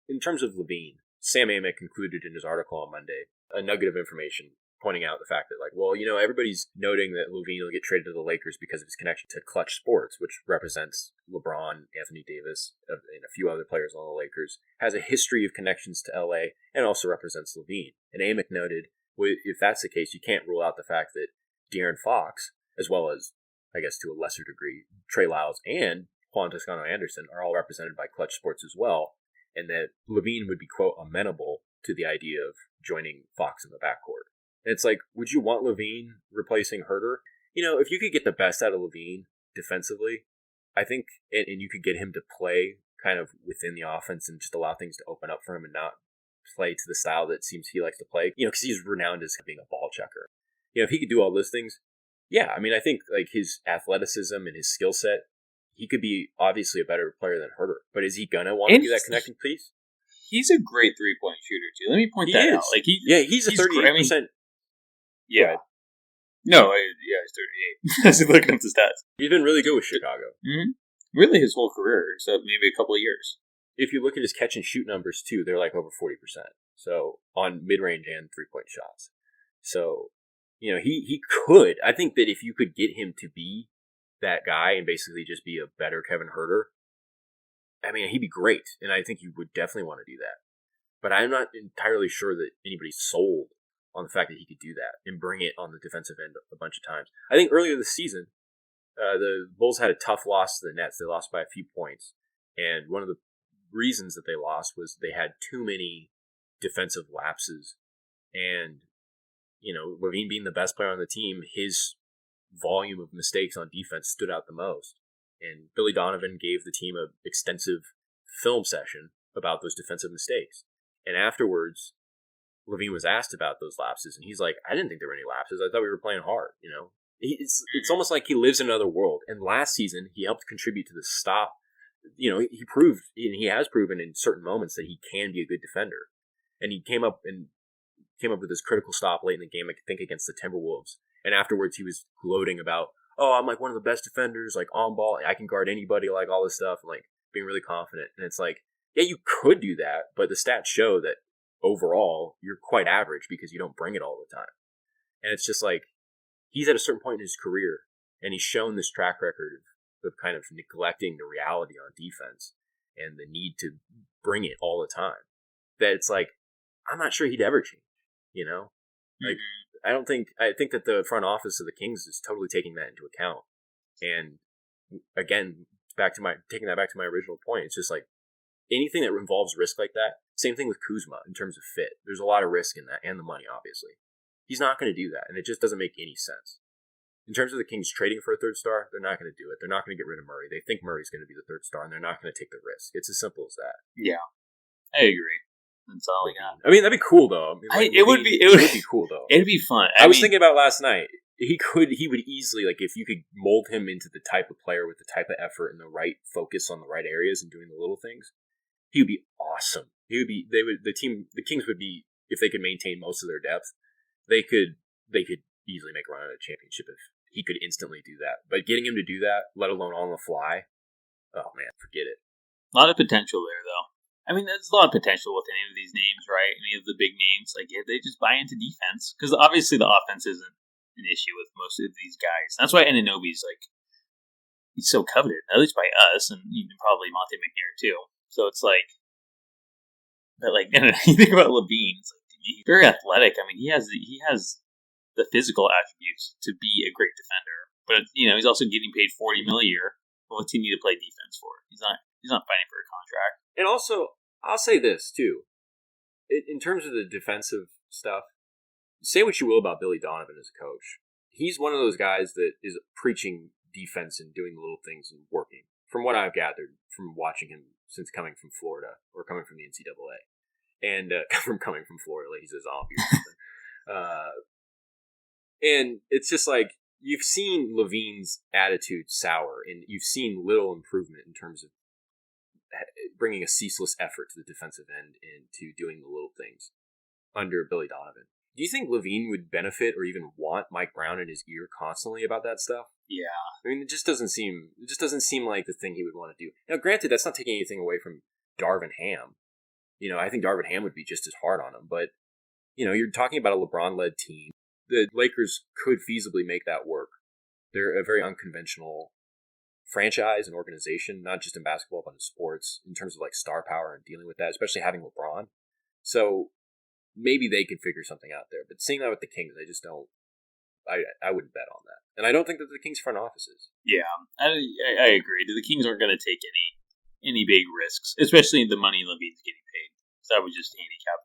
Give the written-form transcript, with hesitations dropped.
in terms of LaVine, Sam Amick included in his article on Monday a nugget of information pointing out the fact that, like, well, everybody's noting that LaVine will get traded to the Lakers because of his connection to Clutch Sports, which represents LeBron, Anthony Davis, and a few other players on the Lakers, has a history of connections to LA, and also represents LaVine. And Amick noted, if that's the case, you can't rule out the fact that De'Aaron Fox, as well as, I guess to a lesser degree, Trey Lyles and Juan Toscano-Anderson are all represented by Clutch Sports as well, and that LaVine would be, quote, amenable to the idea of joining Fox in the backcourt. And it's like, would you want LaVine replacing Huerter? If you could get the best out of LaVine defensively, I think, and you could get him to play kind of within the offense and just allow things to open up for him and not play to the style that seems he likes to play, because he's renowned as being a ball checker. If he could do all those things, yeah, I think like his athleticism and his skill set, he could be obviously a better player than Huerter. But is he gonna want to do that connecting piece? He's a great 3-point shooter too. Let me point that out. Like he's a 38%. Yeah. No, he's 38. I was looking up the stats. He's been really good with Chicago. Mm-hmm. Really, his whole career, except maybe a couple of years. If you look at his catch and shoot numbers too, they're like over 40%. So on mid-range and 3-point shots. So he could. I think that if you could get him to be that guy and basically just be a better Kevin Huerter, he'd be great, and I think you would definitely want to do that. But I'm not entirely sure that anybody's sold on the fact that he could do that and bring it on the defensive end a bunch of times. I think earlier this season, the Bulls had a tough loss to the Nets. They lost by a few points, and one of the reasons that they lost was they had too many defensive lapses. And, LaVine being the best player on the team, his volume of mistakes on defense stood out the most. And Billy Donovan gave the team an extensive film session about those defensive mistakes. And afterwards, LaVine was asked about those lapses, and he's like, I didn't think there were any lapses. I thought we were playing hard, It's almost like he lives in another world. And last season, he helped contribute to the stop. He proved, and he has proven in certain moments that he can be a good defender. And he came up with this critical stop late in the game, I think against the Timberwolves. And afterwards, he was gloating about, I'm like one of the best defenders, like on ball. I can guard anybody, like all this stuff, and like being really confident. And it's like, yeah, you could do that, but the stats show that overall you're quite average because you don't bring it all the time. And it's just like, he's at a certain point in his career, and he's shown this track record of kind of neglecting the reality on defense and the need to bring it all the time, that it's like, I'm not sure he'd ever change, Like, I think that the front office of the Kings is totally taking that into account. And again, taking that back to my original point, it's just like anything that involves risk like that. Same thing with Kuzma in terms of fit. There's a lot of risk in that, and the money, obviously. He's not going to do that, and it just doesn't make any sense. In terms of the Kings trading for a third star, they're not going to do it. They're not going to get rid of Murray. They think Murray's going to be the third star, and they're not going to take the risk. It's as simple as that. Yeah, I agree. That's all I got. That'd be cool though. It would be cool though. It'd be fun. I was thinking about last night. He would easily, like, if you could mold him into the type of player with the type of effort and the right focus on the right areas and doing the little things, he would be awesome. The Kings would be, if they could maintain most of their depth, they could easily make a run at a championship if he could instantly do that. But getting him to do that, let alone on the fly, oh man, forget it. A lot of potential there, though. There's a lot of potential with any of these names, right? Any of the big names, like, if they just buy into defense, because obviously the offense isn't an issue with most of these guys. That's why Anunoby's he's so coveted, at least by us, and even probably Monte McNair too. So it's like, but like, you think about LaVine, it's like, he's very athletic. He has the physical attributes to be a great defender, but he's also getting paid $40 million a year. What's he need to play defense for? He's not fighting for a contract. And also, I'll say this too, in terms of the defensive stuff. Say what you will about Billy Donovan as a coach. He's one of those guys that is preaching defense and doing the little things and working. From what I've gathered from watching him since coming from Florida, or coming from the NCAA, and coming from Florida, like he's a zombie or something. And it's just like, you've seen LaVine's attitude sour, and you've seen little improvement in terms of bringing a ceaseless effort to the defensive end and to doing the little things under Billy Donovan. Do you think LaVine would benefit or even want Mike Brown in his ear constantly about that stuff? Yeah. It just doesn't seem like the thing he would want to do. Now, granted, that's not taking anything away from Darvin Ham. I think Darvin Ham would be just as hard on him. But, you're talking about a LeBron-led team. The Lakers could feasibly make that work. They're a very unconventional franchise and organization, not just in basketball, but in sports, in terms of like star power and dealing with that, especially having LeBron. So maybe they can figure something out there. But seeing that with the Kings, I just don't. I wouldn't bet on that, and I don't think that the Kings front office is. Yeah, I agree. The Kings aren't going to take any big risks, especially the money LaVine's getting paid. So I would just handicap